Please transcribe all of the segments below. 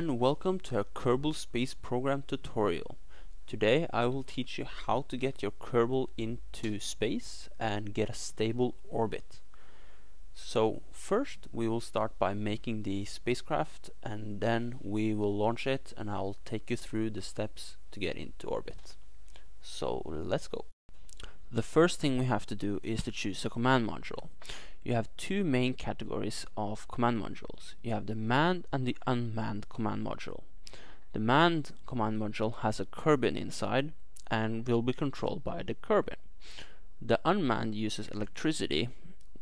and welcome to our Kerbal Space Program tutorial. Today I will teach you how to get your Kerbal into space and get a stable orbit. So first we will start by making the spacecraft, and then we will launch it and I'll take you through the steps to get into orbit. So let's go. The first thing we have to do is to choose a command module. You have two main categories of command modules. You have the manned and the unmanned command module. The manned command module has a Kerbal inside and will be controlled by the Kerbal. The unmanned uses electricity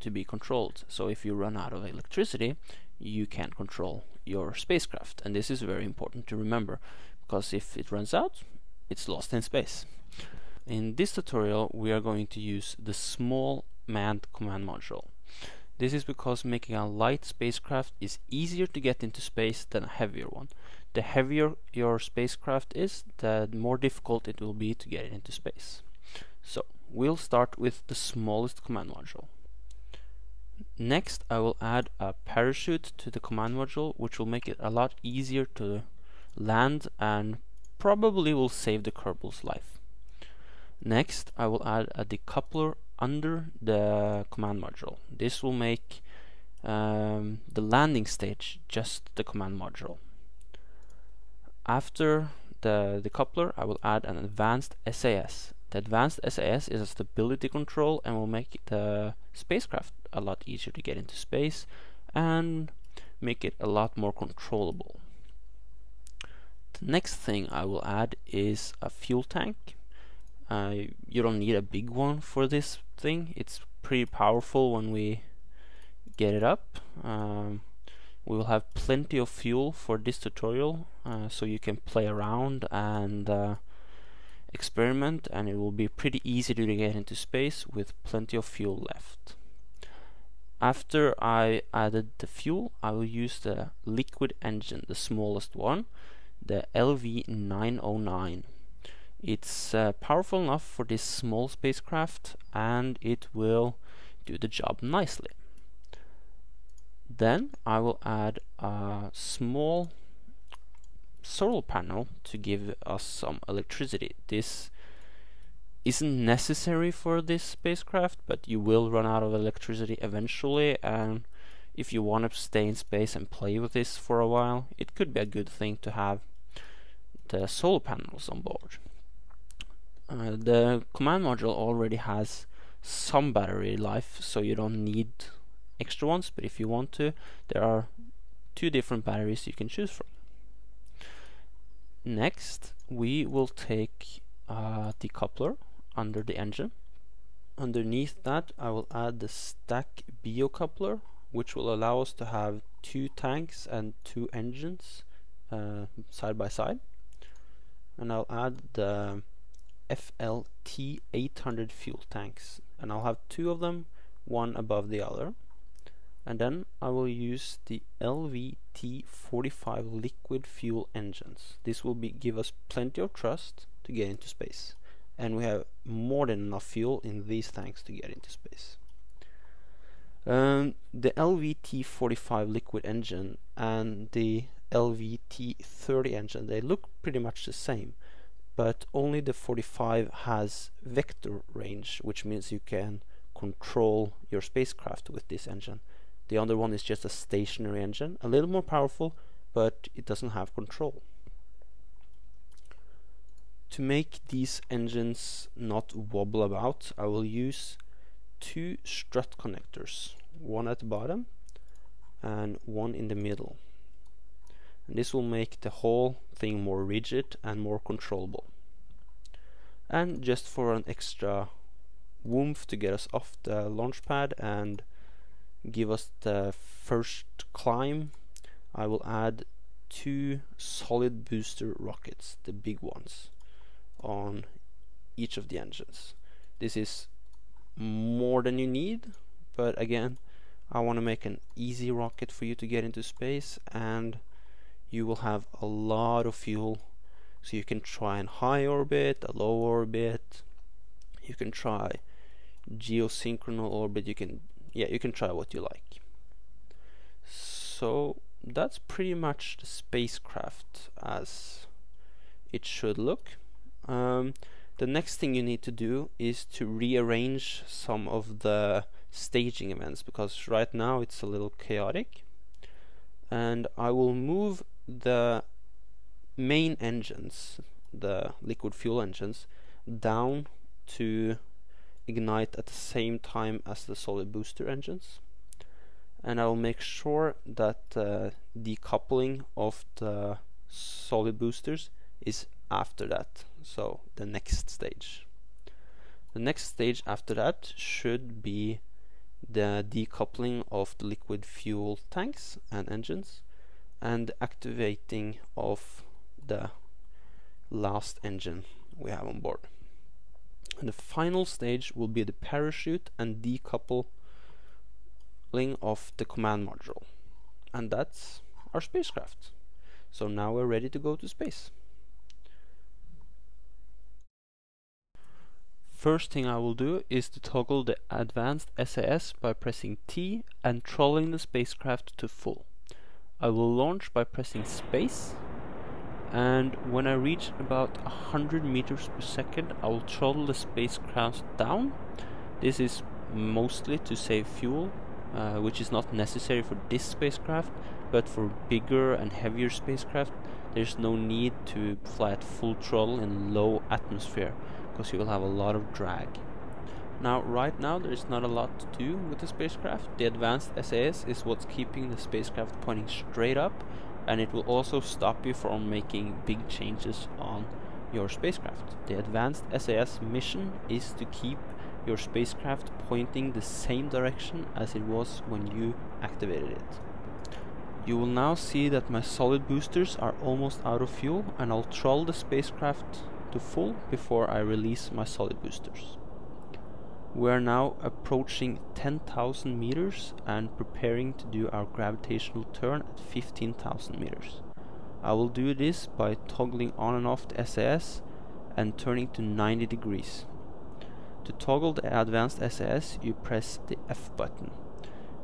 to be controlled, so if you run out of electricity you can't control your spacecraft, and this is very important to remember because if it runs out it's lost in space. In this tutorial we are going to use the small manned command module. This is because making a light spacecraft is easier to get into space than a heavier one. The heavier your spacecraft is, the more difficult it will be to get it into space. So we'll start with the smallest command module. Next I will add a parachute to the command module, which will make it a lot easier to land and probably will save the Kerbal's life. Next I will add a decoupler under the command module. This will make the landing stage just the command module. After the decoupler I will add an advanced SAS. The advanced SAS is a stability control and will make the spacecraft a lot easier to get into space and make it a lot more controllable. The next thing I will add is a fuel tank. You don't need a big one for this thing. It's pretty powerful when we get it up. We will have plenty of fuel for this tutorial, so you can play around and experiment, and it will be pretty easy to get into space with plenty of fuel left. After I added the fuel, I will use the liquid engine, the smallest one, the LV909. It's powerful enough for this small spacecraft and it will do the job nicely. Then I will add a small solar panel to give us some electricity. This isn't necessary for this spacecraft, but you will run out of electricity eventually, and if you want to stay in space and play with this for a while, it could be a good thing to have the solar panels on board. The command module already has some battery life, so you don't need extra ones, but if you want to, there are two different batteries you can choose from. Next we will take a decoupler under the engine. Underneath that I will add the stack biocoupler, which will allow us to have two tanks and two engines side by side, and I'll add the FLT 800 fuel tanks, and I'll have two of them, one above the other. And then I will use the LVT 45 liquid fuel engines. This will give us plenty of thrust to get into space, and we have more than enough fuel in these tanks to get into space. The LVT 45 liquid engine and the LVT 30 engine, they look pretty much the same, but only the 45 has vector range, which means you can control your spacecraft with this engine. The other one is just a stationary engine, a little more powerful, but it doesn't have control. To make these engines not wobble about, I will use two strut connectors, one at the bottom and one in the middle. And this will make the whole thing more rigid and more controllable. And just for an extra oomph to get us off the launch pad and give us the first climb, I will add two solid booster rockets, the big ones, on each of the engines. This is more than you need, but again, I want to make an easy rocket for you to get into space, and you will have a lot of fuel, so you can try a high orbit, a low orbit, you can try geosynchronous orbit, you can try what you like. So that's pretty much the spacecraft as it should look. The next thing you need to do is to rearrange some of the staging events, because right now it's a little chaotic. And I will move the main engines, the liquid fuel engines, down to ignite at the same time as the solid booster engines. And I will make sure that decoupling of the solid boosters is after that, so the next stage. The next stage after that should be the decoupling of the liquid fuel tanks and engines, and activating of the last engine we have on board. And the final stage will be the parachute and decoupling of the command module. And that's our spacecraft. So now we're ready to go to space. First thing I will do is to toggle the advanced SAS by pressing T and throttling the spacecraft to full. I will launch by pressing space, and when I reach about 100 meters per second I will throttle the spacecraft down. This is mostly to save fuel, which is not necessary for this spacecraft, but for bigger and heavier spacecraft there's no need to fly at full throttle in low atmosphere, because you will have a lot of drag. Now, right now there is not a lot to do with the spacecraft. The advanced SAS is what's keeping the spacecraft pointing straight up, and it will also stop you from making big changes on your spacecraft. The advanced SAS mission is to keep your spacecraft pointing the same direction as it was when you activated it. You will now see that my solid boosters are almost out of fuel, and I'll throttle the spacecraft to full before I release my solid boosters. We are now approaching 10,000 meters and preparing to do our gravitational turn at 15,000 meters. I will do this by toggling on and off the SAS and turning to 90 degrees. To toggle the advanced SAS, you press the F button,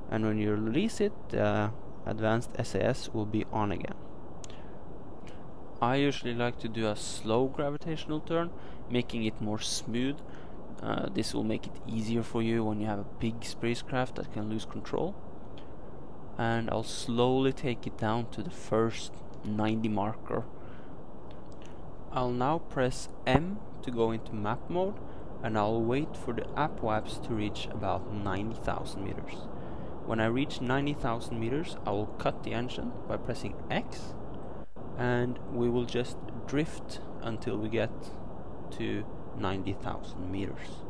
and when you release it, the advanced SAS will be on again. I usually like to do a slow gravitational turn, making it more smooth. This will make it easier for you when you have a big spacecraft that can lose control. And I'll slowly take it down to the first 90 marker. I'll now press M to go into map mode, and I'll wait for the app to reach about 90,000 meters. When I reach 90,000 meters, I will cut the engine by pressing X, and we will just drift until we get to 90,000 meters.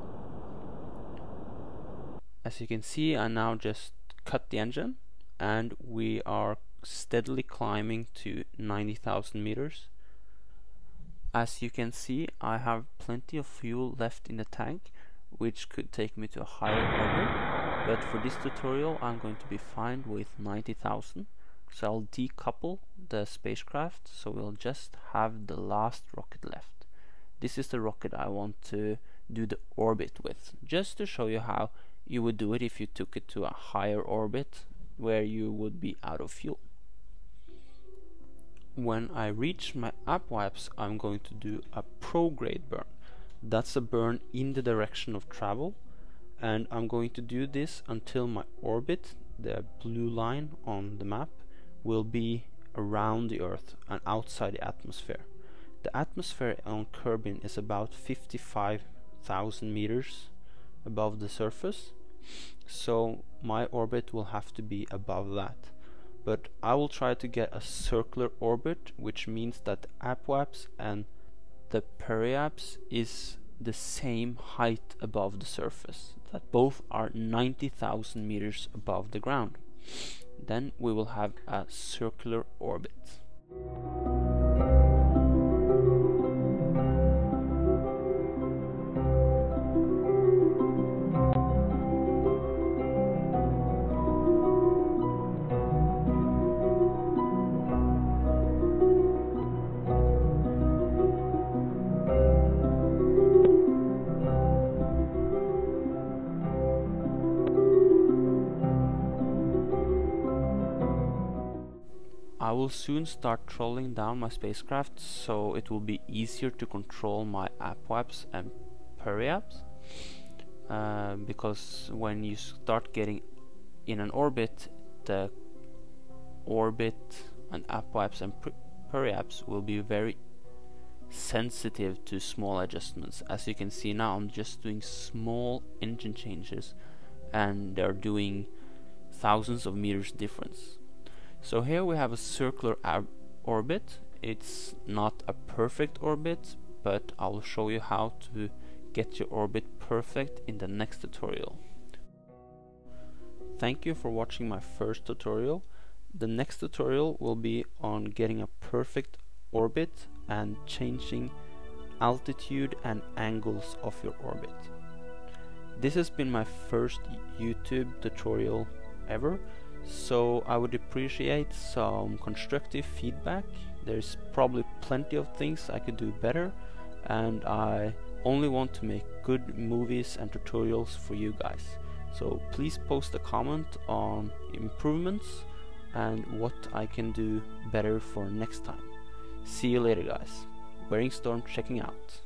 As you can see, I now just cut the engine, and we are steadily climbing to 90,000 meters. As you can see, I have plenty of fuel left in the tank, which could take me to a higher orbit, but for this tutorial I'm going to be fine with 90,000. So I'll decouple the spacecraft, so we'll just have the last rocket left. This is the rocket I want to do the orbit with, just to show you how you would do it if you took it to a higher orbit where you would be out of fuel. When I reach my apoapse, I'm going to do a prograde burn. That's a burn in the direction of travel, and I'm going to do this until my orbit, the blue line on the map, will be around the Earth and outside the atmosphere. The atmosphere on Kerbin is about 55,000 meters above the surface, so my orbit will have to be above that. But I will try to get a circular orbit, which means that the apoapse and the periapse is the same height above the surface, that both are 90,000 meters above the ground. Then we will have a circular orbit. will soon start throttling down my spacecraft so it will be easier to control my apoapse and periapse, because when you start getting in an orbit, the orbit and apoapse and periapse will be very sensitive to small adjustments. As you can see now, I'm just doing small engine changes and they're doing thousands of meters difference. So here we have a circular orbit. It's not a perfect orbit, but I'll show you how to get your orbit perfect in the next tutorial. Thank you for watching my first tutorial. The next tutorial will be on getting a perfect orbit and changing altitude and angles of your orbit. This has been my first YouTube tutorial ever, so I would appreciate some constructive feedback. There's probably plenty of things I could do better, and I only want to make good movies and tutorials for you guys. So please post a comment on improvements and what I can do better for next time. See you later, guys. Wearing Storm checking out.